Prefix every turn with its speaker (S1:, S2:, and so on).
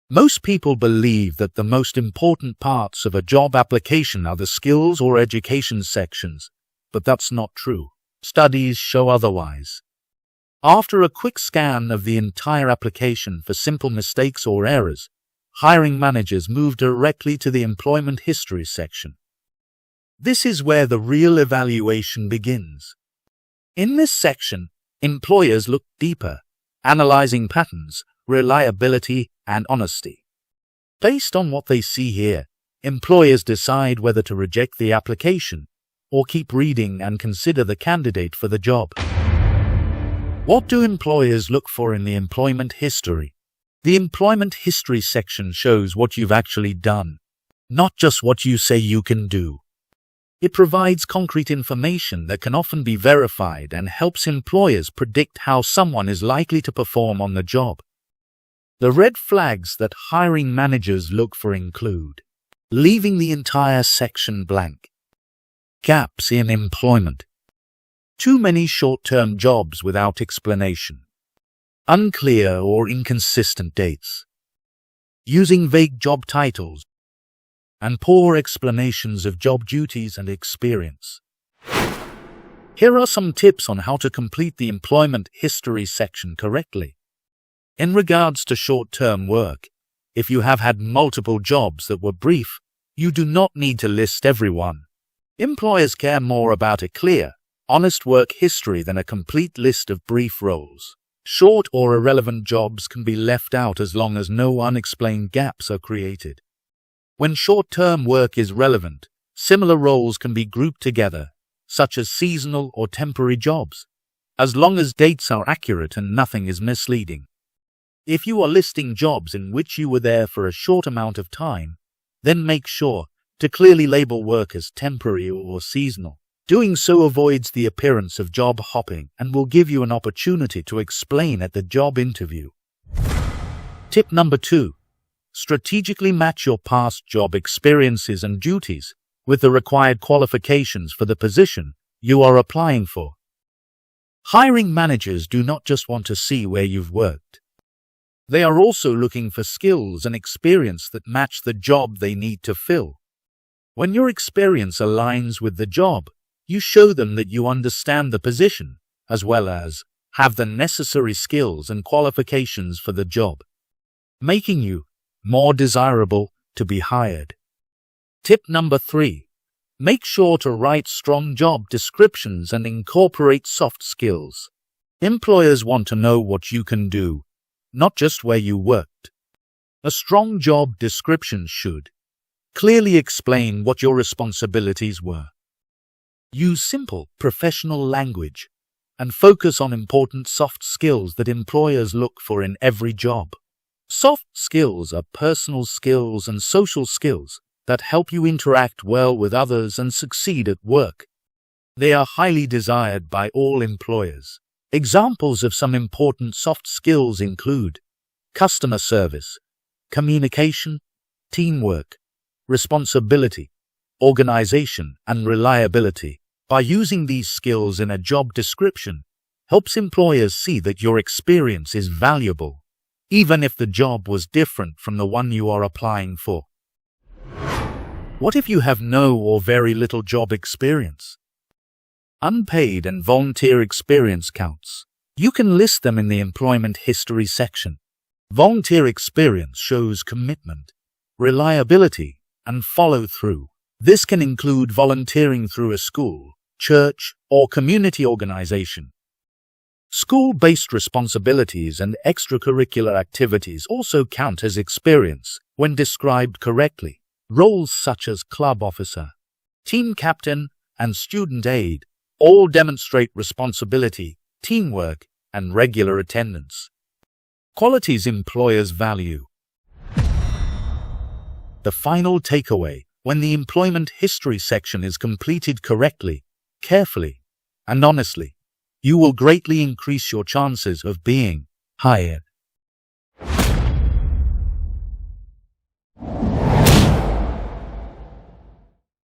S1: Most people believe that the most important parts of a job application are the skills or education sections, but that's not true. Studies show otherwise. After a quick scan of the entire application for simple mistakes or errors, hiring managers move directly to the employment history section. This is where the real evaluation begins. In this section, employers look deeper, analyzing patterns, reliability, and honesty. Based on what they see here, employers decide whether to reject the application or keep reading and consider the candidate for the job. What do employers look for in the employment history? The employment history section shows what you've actually done, not just what you say you can do. It provides concrete information that can often be verified and helps employers predict how someone is likely to perform on the job. The red flags that hiring managers look for include leaving the entire section blank, gaps in employment, too many short-term jobs without explanation, unclear or inconsistent dates, using vague job titles, and poor explanations of job duties and experience. Here are some tips on how to complete the employment history section correctly. In regards to short-term work, if you have had multiple jobs that were brief, you do not need to list every one. Employers care more about a clear, honest work history than a complete list of brief roles. Short or irrelevant jobs can be left out as long as no unexplained gaps are created. When short-term work is relevant, similar roles can be grouped together, such as seasonal or temporary jobs, as long as dates are accurate and nothing is misleading. If you are listing jobs in which you were there for a short amount of time, then make sure to clearly label work as temporary or seasonal. Doing so avoids the appearance of job hopping and will give you an opportunity to explain at the job interview. Tip number 2. Strategically match your past job experiences and duties with the required qualifications for the position you are applying for. Hiring managers do not just want to see where you've worked. They are also looking for skills and experience that match the job they need to fill. When your experience aligns with the job, you show them that you understand the position, as well as have the necessary skills and qualifications for the job, making you more desirable to be hired. Tip number 3. Make sure to write strong job descriptions and incorporate soft skills. Employers want to know what you can do, not just where you worked. A strong job description should clearly explain what your responsibilities were. Use simple, professional language and focus on important soft skills that employers look for in every job. Soft skills are personal skills and social skills that help you interact well with others and succeed at work. They are highly desired by all employers. Examples of some important soft skills include customer service, communication, teamwork, responsibility, organization, and reliability. By using these skills in a job description, helps employers see that your experience is valuable, even if the job was different from the one you are applying for. What if you have no or very little job experience? Unpaid and volunteer experience counts. You can list them in the employment history section. Volunteer experience shows commitment, reliability, and follow-through. This can include volunteering through a school, church, or community organization. School-based responsibilities and extracurricular activities also count as experience when described correctly. Roles such as club officer, team captain, and student aide all demonstrate responsibility, teamwork, and regular attendance. Qualities employers value. The final takeaway: when the employment history section is completed correctly, carefully, and honestly, you will greatly increase your chances of being hired.